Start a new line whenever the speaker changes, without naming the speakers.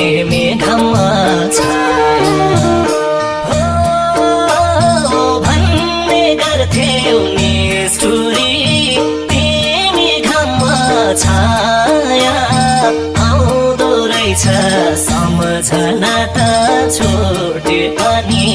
मेघमा छाया भन्ने गर्थ्यौ निष्ठुरी तिमी घममा छाया आउँदो रहेछ सम्झना त छोटे पनि